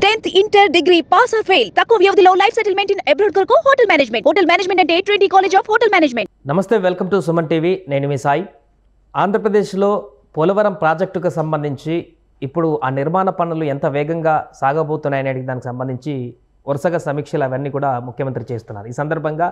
10th inter degree pass or fail తక్కువ వ్యవధిలో life settlement in abroad కొరకు hotel management అంటే Trinity college of hotel management. నమస్తే, welcome to Suman TV. నేను మీ సాయి. ఆంధ్రప్రదేశ్లో పోలవరం ప్రాజెక్టుకు సంబంధించి ఇప్పుడు ఆ నిర్మాణ పనులు ఎంత వేగంగా సాగబోతున్నాయనే దానికి సంబంధించి వరుసగా సమీక్షలు అవన్నీ కూడా ముఖ్యమంత్రి చేస్తున్నారు. ఈ సందర్భంగా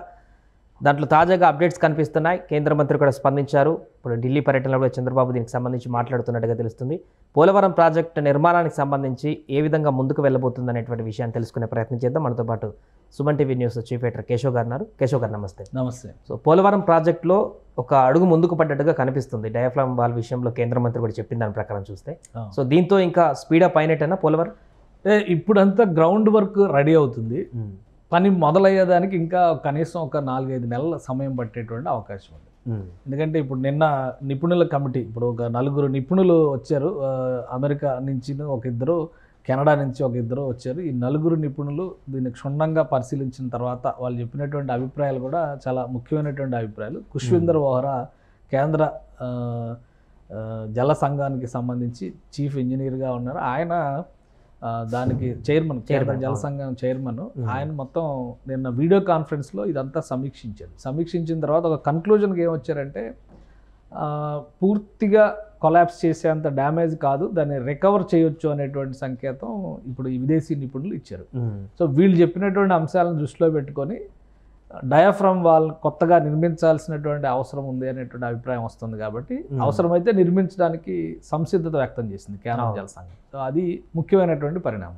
దాంట్లో తాజాగా అప్డేట్స్ కనిపిస్తున్నాయి. కేంద్ర మంత్రి కూడా స్పందించారు. ఇప్పుడు ఢిల్లీ పర్యటనలో కూడా చంద్రబాబు దీనికి సంబంధించి మాట్లాడుతున్నట్టుగా తెలుస్తుంది. పోలవరం ప్రాజెక్టు నిర్మాణానికి సంబంధించి ఏ విధంగా ముందుకు వెళ్ళబోతుంది అనేటువంటి విషయాన్ని తెలుసుకునే ప్రయత్నం చేద్దాం. మనతో పాటు Suman TV news chief editor Keshav గారు ఉన్నారు. కేశవ్ గారు నమస్తే. నమస్తే. సో పోలవరం ప్రాజెక్టులో ఒక అడుగు ముందుకు పడ్డట్టుగా కనిపిస్తుంది. డయాఫ్రామ్ వాల్ విషయంలో కేంద్ర మంత్రి కూడా చెప్పిన దాని ప్రకారం చూస్తే, సో దీంతో ఇంకా స్పీడప్ అయినట్టేనా పోలవరం? ఇప్పుడంతా గ్రౌండ్ వర్క్ రెడీ అవుతుంది. పని మొదలయ్యేదానికి ఇంకా కనీసం ఒక 4-5 నెలల సమయం పట్టేటువంటి అవకాశం ఉంది. ఎందుకంటే ఇప్పుడు నిన్న నిపుణుల కమిటీ, ఇప్పుడు ఒక 4 నిపుణులు వచ్చారు. అమెరికా నుంచి ఒక ఇద్దరు, కెనడా నుంచి ఒక ఇద్దరు వచ్చారు. ఈ 4 నిపుణులు దీన్ని క్షుణ్ణంగా పరిశీలించిన తర్వాత వాళ్ళు చెప్పినటువంటి అభిప్రాయాలు కూడా చాలా ముఖ్యమైనటువంటి అభిప్రాయాలు. ఖుష్విందర్ వోహరా కేంద్ర జల సంఘానికి సంబంధించి చీఫ్ ఇంజనీర్గా ఉన్నారు. ఆయన దానికి చైర్మన్, కేంద్ర జల సంఘం చైర్మన్. ఆయన మొత్తం నిన్న వీడియో కాన్ఫరెన్స్లో ఇదంతా సమీక్షించారు. సమీక్షించిన తర్వాత ఒక కన్క్లూజన్కి ఏమొచ్చారంటే, పూర్తిగా కొలాప్స్ చేసేంత డ్యామేజ్ కాదు, దాన్ని రికవర్ చేయొచ్చు అనేటువంటి సంకేతం ఇప్పుడు ఈ విదేశీ నిపుణులు ఇచ్చారు. సో వీళ్ళు చెప్పినటువంటి అంశాలను దృష్టిలో పెట్టుకొని డయాఫ్రామ్ వాల్ కొత్తగా నిర్మించాల్సినటువంటి అవసరం ఉంది అనేటువంటి అభిప్రాయం వస్తుంది. కాబట్టి అవసరమైతే నిర్మించడానికి సంసిద్ధత వ్యక్తం చేసింది కేంద్ర జల సంఘం. సో అది ముఖ్యమైనటువంటి పరిణామం.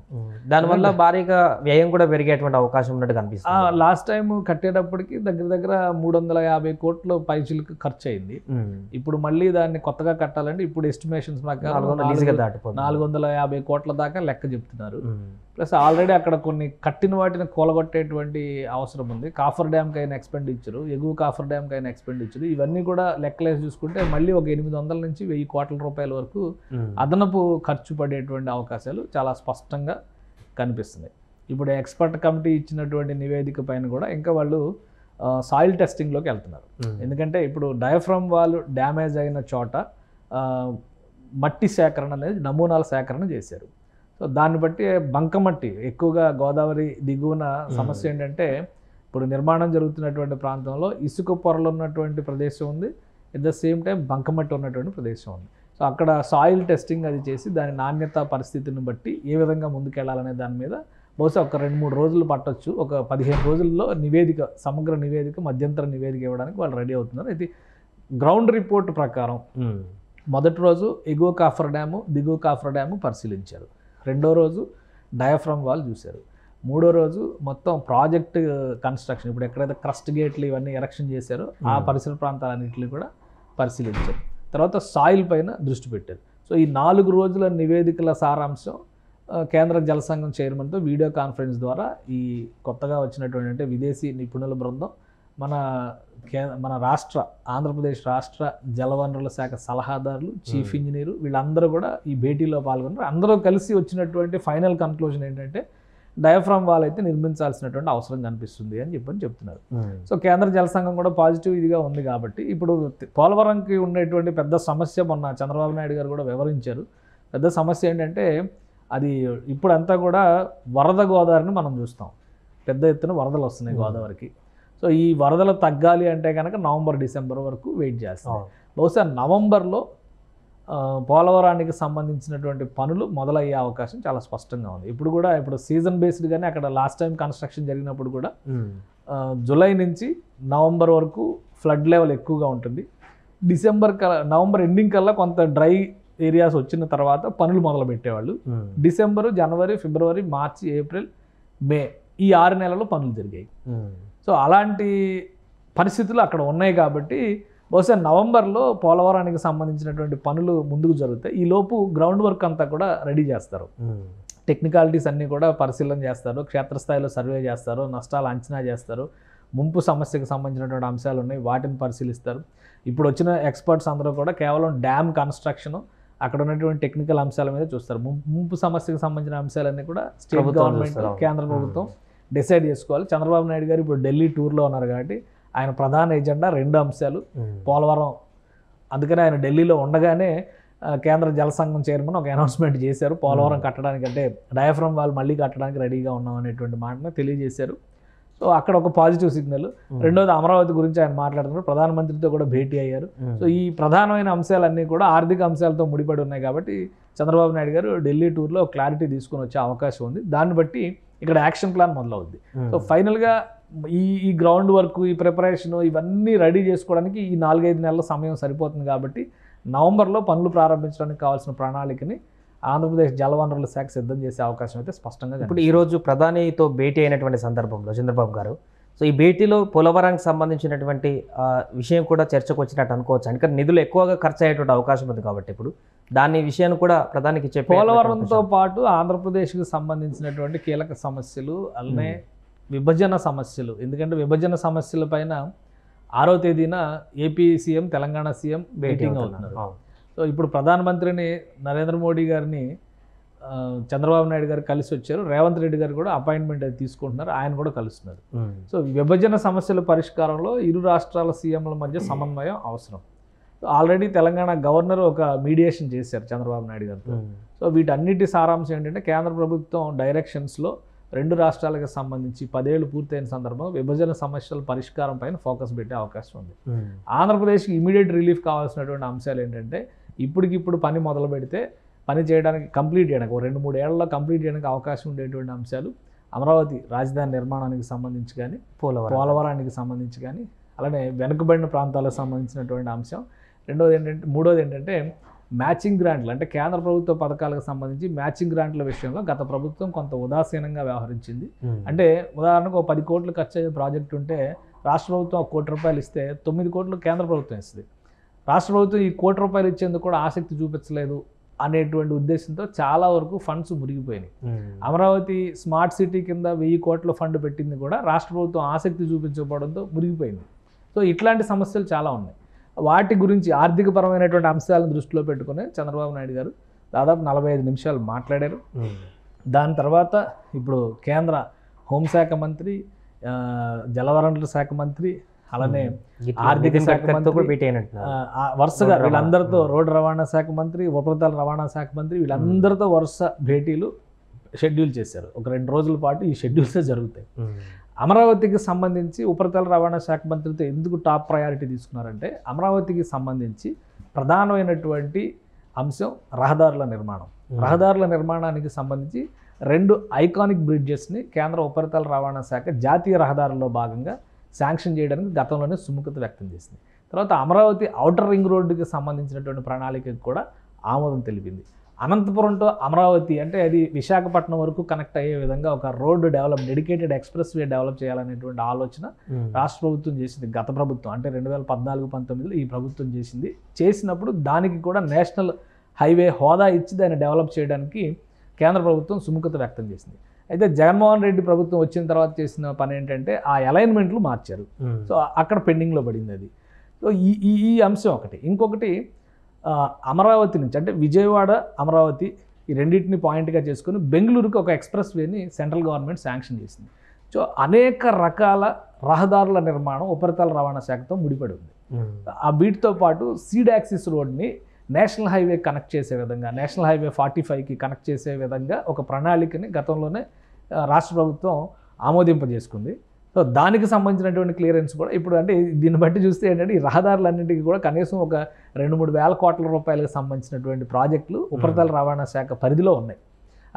దానివల్ల భారీగా వ్యయం కూడా పెరిగేటువంటి అవకాశం ఉన్నట్టు కనిపిస్తుంది. లాస్ట్ టైం కట్టేటప్పటికి దగ్గర 350 కోట్ల పైచిలకు ఖర్చు అయింది. ఇప్పుడు మళ్ళీ దాన్ని కొత్తగా కట్టాలంటే ఇప్పుడు ఎస్టిమేషన్స్ ప్రకారం 450 కోట్ల దాకా లెక్క చెప్తున్నారు. ప్లస్ ఆల్రెడీ అక్కడ కొన్ని కట్టిన వాటిని కూలగొట్టేటువంటి అవసరం ఉంది. కాఫర్ డ్యామ్కి అయిన ఎక్స్పెండిచర్, ఎగువ కాఫర్ డ్యామ్కి అయిన ఎక్స్పెండిచర్, ఇవన్నీ కూడా లెక్కలేసి చూసుకుంటే మళ్ళీ ఒక 800 నుంచి 1000 కోట్ల రూపాయల వరకు అదనపు ఖర్చు పడేటువంటి అవకాశాలు చాలా స్పష్టంగా కనిపిస్తున్నాయి. ఇప్పుడు ఎక్స్పర్ట్ కమిటీ ఇచ్చినటువంటి నివేదిక పైన కూడా ఇంకా వాళ్ళు సాయిల్ టెస్టింగ్లోకి వెళ్తున్నారు. ఎందుకంటే ఇప్పుడు డయాఫ్రామ్ వాల్ డ్యామేజ్ అయిన చోట మట్టి సేకరణ అనేది, నమూనాల సేకరణ చేశారు. సో దాన్ని బట్టి బంకమట్టి ఎక్కువగా గోదావరి దిగువన సమస్య ఏంటంటే, ఇప్పుడు నిర్మాణం జరుగుతున్నటువంటి ప్రాంతంలో ఇసుక పొరలు ఉన్నటువంటి ప్రదేశం ఉంది, ఎట్ ద సేమ్ టైం బంకమట్టి ఉన్నటువంటి ప్రదేశం ఉంది. సో అక్కడ సాయిల్ టెస్టింగ్ అది చేసి దాని నాణ్యత పరిస్థితిని బట్టి ఏ విధంగా ముందుకెళ్లాలనే దాని మీద బహుశా ఒక 2-3 రోజులు పట్టొచ్చు. ఒక 15 రోజుల్లో నివేదిక, సమగ్ర నివేదిక, మధ్యంతర నివేదిక ఇవ్వడానికి వాళ్ళు రెడీ అవుతున్నారు. అయితే గ్రౌండ్ రిపోర్ట్ ప్రకారం మొదటి రోజు ఎగువ కాఫర్ డ్యాము, దిగువ కాఫర్ డ్యాము పరిశీలించారు. 2వ రోజు డయాఫ్రామ్ వాల్ చూశారు. 3వ రోజు మొత్తం ప్రాజెక్ట్ కన్స్ట్రక్షన్, ఇప్పుడు ఎక్కడైతే క్రస్ట్ గేట్లు ఇవన్నీ ఎరక్షన్ చేశారో ఆ పరిసర ప్రాంతాలన్నింటినీ కూడా పరిశీలించారు. తర్వాత సాయిల్ పైన దృష్టి పెట్టారు. సో ఈ 4 రోజుల నివేదికల సారాంశం కేంద్ర జల సంఘం చైర్మన్తో వీడియో కాన్ఫరెన్స్ ద్వారా ఈ కొత్తగా వచ్చినటువంటి, అంటే విదేశీ నిపుణుల బృందం, మన ఆంధ్రప్రదేశ్ రాష్ట్ర జలవనరుల శాఖ సలహాదారులు, చీఫ్ ఇంజనీరు, వీళ్ళందరూ కూడా ఈ భేటీలో పాల్గొన్నారు. అందరూ కలిసి వచ్చినటువంటి ఫైనల్ కన్క్లూజన్ ఏంటంటే, డయాఫ్రామ్ వాల్ అయితే నిర్మించాల్సినటువంటి అవసరం కనిపిస్తుంది అని చెప్తున్నారు. సో కేంద్ర జల సంఘం కూడా పాజిటివ్ ఇదిగా ఉంది. కాబట్టి ఇప్పుడు పోలవరంకి ఉండేటువంటి పెద్ద సమస్య, మొన్న చంద్రబాబు నాయుడు గారు కూడా వివరించారు. పెద్ద సమస్య ఏంటంటే, అది ఇప్పుడంతా కూడా వరద గోదావరిని మనం చూస్తాం. పెద్ద ఎత్తున వరదలు వస్తున్నాయి గోదావరికి. సో ఈ వరదలు తగ్గాలి అంటే కనుక నవంబర్-డిసెంబర్ వరకు వెయిట్ చేస్తాం. బహుశా నవంబర్లో పోలవరానికి సంబంధించినటువంటి పనులు మొదలయ్యే అవకాశం చాలా స్పష్టంగా ఉంది. ఇప్పుడు సీజన్ బేస్డ్గానే అక్కడ లాస్ట్ టైం కన్స్ట్రక్షన్ జరిగినప్పుడు కూడా జూలై నుంచి నవంబర్ వరకు ఫ్లడ్ లెవెల్ ఎక్కువగా ఉంటుంది. నవంబర్ ఎండింగ్ కల్లా కొంత డ్రై ఏరియాస్ వచ్చిన తర్వాత పనులు మొదలు పెట్టేవాళ్ళు. డిసెంబరు, జనవరి, ఫిబ్రవరి, మార్చి, ఏప్రిల్, మే, ఈ 6 నెలల్లో పనులు జరిగాయి. సో అలాంటి పరిస్థితులు అక్కడ ఉన్నాయి. కాబట్టి బహుశా నవంబర్లో పోలవరానికి సంబంధించినటువంటి పనులు ముందుకు జరుగుతాయి. ఈలోపు గ్రౌండ్ వర్క్ అంతా కూడా రెడీ చేస్తారు. టెక్నికాలిటీస్ అన్నీ కూడా పరిశీలన చేస్తారు, క్షేత్రస్థాయిలో సర్వే చేస్తారు, నష్టాలు అంచనా చేస్తారు, ముంపు సమస్యకు సంబంధించినటువంటి అంశాలు ఉన్నాయి, వాటిని పరిశీలిస్తారు. ఇప్పుడు వచ్చిన ఎక్స్పర్ట్స్ అందరూ కూడా కేవలం డ్యామ్ కన్స్ట్రక్షన్, అక్కడ ఉన్నటువంటి టెక్నికల్ అంశాల మీద చూస్తారు. ముంపు సమస్యకు సంబంధించిన అంశాలన్నీ కూడా స్టేట్ గవర్నమెంట్, కేంద్ర ప్రభుత్వం డిసైడ్ చేసుకోవాలి. చంద్రబాబు నాయుడు గారు ఇప్పుడు ఢిల్లీ టూర్లో ఉన్నారు కాబట్టి ఆయన ప్రధాన ఎజెండా 2 అంశాలు, పోలవరం. అందుకని ఆయన ఢిల్లీలో ఉండగానే కేంద్ర జల సంఘం చైర్మన్ ఒక అనౌన్స్మెంట్ చేశారు. పోలవరం కట్టడానికి అంటే డయాఫ్రమ్ వాళ్ళు మళ్ళీ కట్టడానికి రెడీగా ఉన్నాం అనేటువంటి మాటను తెలియజేశారు. సో అక్కడ ఒక పాజిటివ్ సిగ్నల్. రెండోది అమరావతి గురించి ఆయన మాట్లాడుతున్నారు, ప్రధానమంత్రితో కూడా భేటీ అయ్యారు. సో ఈ ప్రధానమైన అంశాలన్నీ కూడా ఆర్థిక అంశాలతో ముడిపడి ఉన్నాయి కాబట్టి చంద్రబాబు నాయుడు గారు ఢిల్లీ టూర్లో క్లారిటీ తీసుకొని వచ్చే అవకాశం ఉంది. దాన్ని బట్టి ఇక్కడ యాక్షన్ ప్లాన్ మొదలవుద్ది. సో ఫైనల్గా ఈ గ్రౌండ్ వర్క్, ఈ ప్రిపరేషన్ ఇవన్నీ రెడీ చేసుకోవడానికి ఈ 4-5 నెలల సమయం సరిపోతుంది కాబట్టి నవంబర్లో పనులు ప్రారంభించడానికి కావాల్సిన ప్రణాళికని ఆంధ్రప్రదేశ్ జలవనరుల శాఖ సిద్ధం చేసే అవకాశం అయితే స్పష్టంగా. ఇప్పుడు ఈరోజు ప్రధానితో భేటీ అయినటువంటి సందర్భంలో చంద్రబాబు గారు, సో ఈ భేటీలో పోలవరానికి సంబంధించినటువంటి విషయం కూడా చర్చకు వచ్చినట్టు అనుకోవచ్చు. అంటే నిధులు ఎక్కువగా ఖర్చు అయ్యేటువంటి అవకాశం ఉంది కాబట్టి ఇప్పుడు దాని విషయాన్ని కూడా ప్రధానికి చెప్పి, పోలవరంతో పాటు ఆంధ్రప్రదేశ్కి సంబంధించినటువంటి కీలక సమస్యలు అలానే విభజన సమస్యలు, ఎందుకంటే విభజన సమస్యల పైన 6వ తేదీన AP CM Telangana CM meeting అవుతున్నారు. సో ఇప్పుడు ప్రధానమంత్రిని నరేంద్ర మోడీ గారిని చంద్రబాబు నాయుడు గారు కలిసి వచ్చారు. రేవంత్ రెడ్డి గారు కూడా అపాయింట్మెంట్ అది తీసుకుంటున్నారు, ఆయన కూడా కలుస్తున్నారు. సో విభజన సమస్యల పరిష్కారంలో ఇరు రాష్ట్రాల సీఎంల మధ్య సమన్వయం అవసరం. ఆల్రెడీ తెలంగాణ గవర్నర్ ఒక మీడియేషన్ చేశారు చంద్రబాబు నాయుడు గారితో. సో వీటన్నిటి సారాంశం ఏంటంటే కేంద్ర ప్రభుత్వం డైరెక్షన్స్లో 2 రాష్ట్రాలకు సంబంధించి 10 ఏళ్ళు పూర్తయిన సందర్భంలో విభజన సమస్యల పరిష్కారం పైన ఫోకస్ పెట్టే అవకాశం ఉంది. ఆంధ్రప్రదేశ్కి ఇమీడియట్ రిలీఫ్ కావాల్సినటువంటి అంశాలు ఏంటంటే ఇప్పటికిప్పుడు పని మొదలు పెడితే పని చేయడానికి కంప్లీట్ చేయడానికి 2-3 ఏళ్లలో కంప్లీట్ చేయడానికి అవకాశం ఉండేటువంటి అంశాలు అమరావతి రాజధాని నిర్మాణానికి సంబంధించి కానీ, పోలవరానికి సంబంధించి కానీ, అలానే వెనుకబడిన ప్రాంతాలకు సంబంధించినటువంటి అంశం. మూడోది ఏంటంటే మ్యాచింగ్ గ్రాంట్లు, అంటే కేంద్ర ప్రభుత్వ పథకాలకు సంబంధించి మ్యాచింగ్ గ్రాంట్ల విషయంలో గత ప్రభుత్వం కొంత ఉదాసీనంగా వ్యవహరించింది. అంటే ఉదాహరణకు 10 కోట్లు ఖర్చు అయ్యే ప్రాజెక్టు ఉంటే రాష్ట్ర ప్రభుత్వం 1 కోటి రూపాయలు ఇస్తే 9 కోట్లు కేంద్ర ప్రభుత్వం ఇస్తుంది. రాష్ట్ర ప్రభుత్వం ఈ 1 కోటి రూపాయలు ఇచ్చేందుకు కూడా ఆసక్తి చూపించలేదు అనేటువంటి ఉద్దేశంతో చాలా వరకు ఫండ్స్ మురిగిపోయినాయి. అమరావతి స్మార్ట్ సిటీ కింద 1000 కోట్ల ఫండ్ పెట్టింది కూడా రాష్ట్ర ప్రభుత్వం ఆసక్తి చూపించకపోవడంతో మురిగిపోయింది. సో ఇట్లాంటి సమస్యలు చాలా ఉన్నాయి. వాటి గురించి ఆర్థికపరమైనటువంటి అంశాలను దృష్టిలో పెట్టుకుని చంద్రబాబు నాయుడు గారు దాదాపు 45 నిమిషాలు మాట్లాడారు. దాని తర్వాత ఇప్పుడు కేంద్ర హోంశాఖ మంత్రి, జలవనరుల శాఖ మంత్రి, అలానే ఆర్థిక శాఖ మంత్రి వరుసగా వీళ్ళందరితో, రోడ్డు రవాణా శాఖ మంత్రి, ఉపరితల రవాణా శాఖ మంత్రి, వీళ్ళందరితో వరుస భేటీలు షెడ్యూల్ చేశారు. ఒక 2 రోజుల పాటు ఈ షెడ్యూల్సే జరుగుతాయి. అమరావతికి సంబంధించి ఉపరితల రవాణా శాఖ మంత్రితో ఎందుకు టాప్ ప్రయారిటీ తీసుకున్నారంటే అమరావతికి సంబంధించి ప్రధానమైనటువంటి అంశం రహదారుల నిర్మాణం. రహదారుల నిర్మాణానికి సంబంధించి 2 ఐకానిక్ బ్రిడ్జెస్ని కేంద్ర ఉపరితల రవాణా శాఖ జాతీయ రహదారుల్లో భాగంగా శాంక్షన్ చేయడానికి గతంలోనే సుముఖత వ్యక్తం చేసింది. తర్వాత అమరావతి ఔటర్ రింగ్ రోడ్డుకి సంబంధించినటువంటి ప్రణాళికకు కూడా ఆమోదం తెలిపింది. అనంతపురంతో అమరావతి అంటే అది విశాఖపట్నం వరకు కనెక్ట్ అయ్యే విధంగా ఒక road dedicated express way develop చేయాలనేటువంటి ఆలోచన రాష్ట్ర ప్రభుత్వం చేసింది. గత ప్రభుత్వం అంటే 2014-19లో ఈ ప్రభుత్వం చేసినప్పుడు దానికి కూడా నేషనల్ హైవే హోదా ఇచ్చి దాన్ని డెవలప్ చేయడానికి కేంద్ర ప్రభుత్వం సుముఖత వ్యక్తం చేసింది. అయితే జగన్మోహన్ రెడ్డి ప్రభుత్వం వచ్చిన తర్వాత చేసిన పని ఏంటంటే ఆ అలైన్మెంట్లు మార్చారు. సో అక్కడ పెండింగ్లో పడింది అది. సో ఈ అంశం ఒకటి. ఇంకొకటి అమరావతి నుంచి అంటే విజయవాడ, అమరావతి ఈ రెండింటిని పాయింట్గా చేసుకుని బెంగళూరుకి ఒక ఎక్స్ప్రెస్ వేని సెంట్రల్ గవర్నమెంట్ శాంక్షన్ చేసింది. సో అనేక రకాల రహదారుల నిర్మాణం ఉపరితల రవాణా శాఖతో ముడిపడి ఉంది. ఆ వీటితో పాటు సీడ్ యాక్సిస్ రోడ్ని నేషనల్ హైవే కనెక్ట్ చేసే విధంగా, నేషనల్ హైవే 45కి కనెక్ట్ చేసే విధంగా ఒక ప్రణాళికని గతంలోనే రాష్ట్ర ప్రభుత్వం ఆమోదింపజేసుకుంది. సో దానికి సంబంధించినటువంటి క్లియరెన్స్ కూడా ఇప్పుడు అంటే దీన్ని బట్టి చూస్తే ఏంటంటే ఈ రహదారులన్నింటికి కూడా కనీసం ఒక 2-3 వేల కోట్ల రూపాయలకు సంబంధించినటువంటి ప్రాజెక్టులు ఉపరితల రవాణా శాఖ పరిధిలో ఉన్నాయి.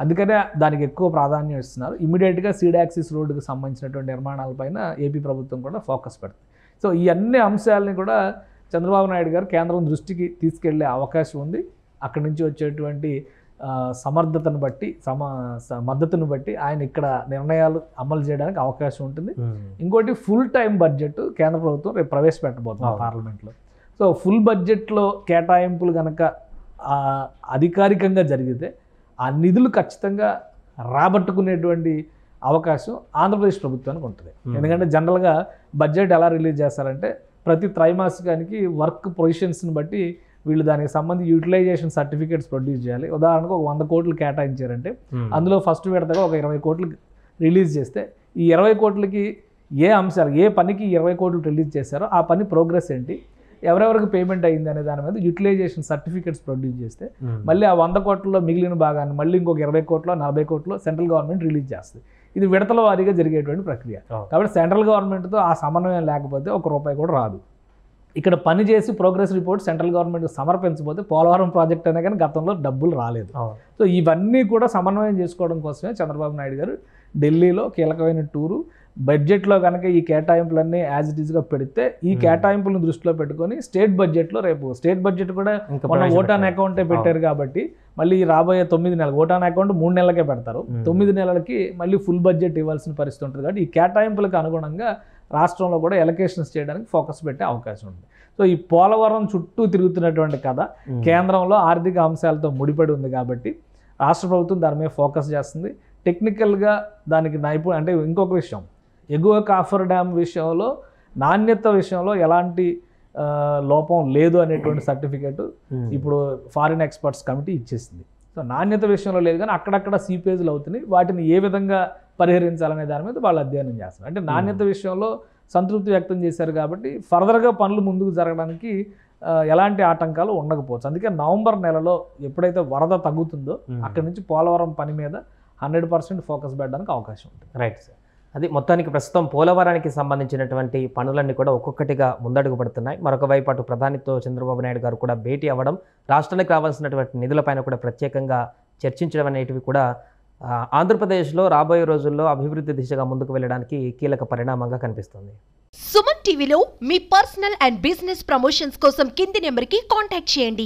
అందుకనే దానికి ఎక్కువ ప్రాధాన్యం ఇస్తున్నారు. ఇమీడియట్గా సీడ్ యాక్సిస్ రోడ్డుకు సంబంధించినటువంటి నిర్మాణాలపైన ఏపీ ప్రభుత్వం కూడా ఫోకస్ పెడుతుంది. సో ఈ అన్ని అంశాలని కూడా చంద్రబాబు నాయుడు గారు కేంద్రం దృష్టికి తీసుకెళ్లే అవకాశం ఉంది. అక్కడి నుంచి వచ్చేటువంటి సమర్థతను బట్టి మద్దతును బట్టి ఆయన ఇక్కడ నిర్ణయాలు అమలు చేయడానికి అవకాశం ఉంటుంది. ఇంకోటి ఫుల్ టైం బడ్జెట్ కేంద్ర ప్రభుత్వం రేపు ప్రవేశపెట్టబోతుంది పార్లమెంట్లో. సో ఫుల్ బడ్జెట్లో కేటాయింపులు కనుక అధికారికంగా జరిగితే ఆ నిధులు ఖచ్చితంగా రాబట్టుకునేటువంటి అవకాశం ఆంధ్రప్రదేశ్ ప్రభుత్వానికి ఉంటుంది. ఎందుకంటే జనరల్గా బడ్జెట్ ఎలా రిలీజ్ చేస్తారంటే ప్రతి త్రైమాసికానికి వర్క్ పొజిషన్స్ని బట్టి వీళ్ళు దానికి సంబంధించి యూటిలైజేషన్ సర్టిఫికేట్స్ ప్రొడ్యూస్ చేయాలి. ఉదాహరణకు ఒక 100 కోట్లు కేటాయించారంటే అందులో ఫస్ట్ విడతగా ఒక 20 కోట్లు రిలీజ్ చేస్తే ఈ 20 కోట్లకి ఏ అంశాలు, ఏ పనికి 20 కోట్లు రిలీజ్ చేశారో ఆ పని ప్రోగ్రెస్ ఏంటి, ఎవరెవరికి పేమెంట్ అయ్యింది అనే దాని మీద యూటిలైజేషన్ సర్టిఫికేట్స్ ప్రొడ్యూస్ చేస్తే మళ్ళీ ఆ 100 కోట్లలో మిగిలిన భాగాన్ని మళ్ళీ ఇంకొక 20 కోట్లో 40 కోట్లో సెంట్రల్ గవర్నమెంట్ రిలీజ్ చేస్తుంది. ఇది విడతల వారీగా జరిగేటువంటి ప్రక్రియ. కాబట్టి సెంట్రల్ గవర్నమెంట్తో ఆ సమన్వయం లేకపోతే ₹1 కూడా రాదు. ఇక్కడ పని చేసి ప్రోగ్రెస్ రిపోర్ట్ సెంట్రల్ గవర్నమెంట్ సమర్పించకపోతే పోలవరం ప్రాజెక్ట్ అనే కానీ గతంలో డబ్బులు రాలేదు. సో ఇవన్నీ కూడా సమన్వయం చేసుకోవడం కోసమే చంద్రబాబు నాయుడు గారు ఢిల్లీలో కీలకమైన టూరు. బడ్జెట్లో కనుక ఈ కేటాయింపులన్నీ యాజ్ ఇట్ ఈస్గా పెడితే ఈ కేటాయింపులను దృష్టిలో పెట్టుకొని స్టేట్ బడ్జెట్లో రేపు స్టేట్ బడ్జెట్ కూడా మన ఓటాన్ అకౌంటే పెట్టారు కాబట్టి మళ్ళీ రాబోయే 9 నెలలు ఓటాన్ అకౌంట్ 3 నెలలకే పెడతారు. 9 నెలలకి మళ్ళీ ఫుల్ బడ్జెట్ ఇవ్వాల్సిన పరిస్థితి ఉంటుంది. కాబట్టి ఈ కేటాయింపులకు అనుగుణంగా రాష్ట్రంలో కూడా ఎలకేషన్స్ చేయడానికి ఫోకస్ పెట్టే అవకాశం ఉంది. సో ఈ పోలవరం చుట్టూ తిరుగుతున్నటువంటి కథ కేంద్రంలో ఆర్థిక అంశాలతో ముడిపడి ఉంది కాబట్టి రాష్ట్ర ప్రభుత్వం దాని మీద ఫోకస్ చేస్తుంది. టెక్నికల్గా దానికి అంటే ఇంకొక విషయం, ఎగువ కాఫర్ డ్యామ్ విషయంలో నాణ్యత విషయంలో ఎలాంటి లోపం లేదు అనేటువంటి సర్టిఫికేట్ ఇప్పుడు ఫారిన్ ఎక్స్పర్ట్స్ కమిటీ ఇచ్చేసింది. సో నాణ్యత విషయంలో లేదు కానీ అక్కడక్కడ సీపేజ్లు అవుతున్నాయి. వాటిని ఏ విధంగా పరిహరించాలనే దాని మీద వాళ్ళు అధ్యయనం చేస్తారు. అంటే నాణ్యత విషయంలో సంతృప్తి వ్యక్తం చేశారు కాబట్టి ఫర్దర్గా పనులు ముందుకు జరగడానికి ఎలాంటి ఆటంకాలు ఉండకపోవచ్చు. అందుకే నవంబర్ నెలలో ఎప్పుడైతే వరద తగ్గుతుందో అక్కడి నుంచి పోలవరం పని మీద 100% ఫోకస్ పెట్టడానికి అవకాశం ఉంటుంది. Right sir. అది మొత్తానికి ప్రస్తుతం పోలవరానికి సంబంధించినటువంటి పనులన్నీ కూడా ఒక్కొక్కటిగా ముందడుగు పడుతున్నాయి. మరొక వైపు అటు ప్రధానితో చంద్రబాబు నాయుడు గారు కూడా భేటీ అవ్వడం, రాష్ట్రానికి రావాల్సినటువంటి నిధులపైన కూడా ప్రత్యేకంగా చర్చించడం అనేటివి కూడా ఆంధ్రప్రదేశ్లో రాబోయే రోజుల్లో అభివృద్ధి దిశగా ముందుకు వెళ్ళడానికి కీలక పరిణామంగా కనిపిస్తుంది. సుమన్ టీవీలో మీ పర్సనల్ అండ్ బిజినెస్ ప్రమోషన్స్ కోసం కింది నెంబర్కి కాంటాక్ట్ చేయండి.